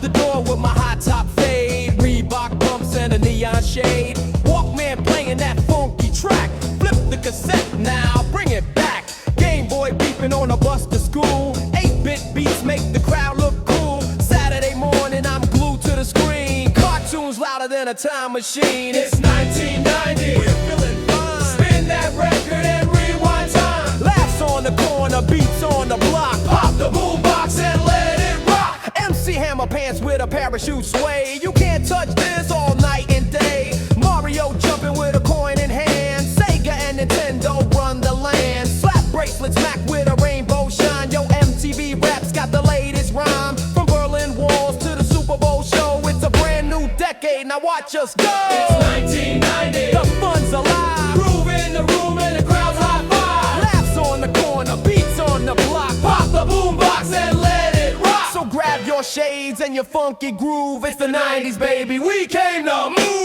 the door with my high top fade, Reebok pumps and a neon shade. Walkman playing that funky track. Flip the cassette now, bring it back. Game Boy beeping on a bus to school. 8-bit beats make the crowd look cool. Saturday morning, I'm glued to the screen. Cartoons louder than a time machine. It's 1990. We're feeling fine. Spin that record and rewind time. Laughs on the corner, beats on the block. Pop the boombox and let it rock. MC Hammer pants with a parachute sway. You can't touch this all night and day. Mario jumping with a coin in hand. Sega and Nintendo run the land. Slap bracelets smack with a rainbow shine. Yo, MTV Raps got the latest rhyme. From Berlin Walls to the Super Bowl show. It's a brand new decade, now watch us go. It's 1990. The fun's alive. Groove in the room and the crowd's high five. Laughs on the corner, beats on the block. Pop the boombox and let it rock. So grab your shades and your funky groove. It's the 90s, baby. We came to move.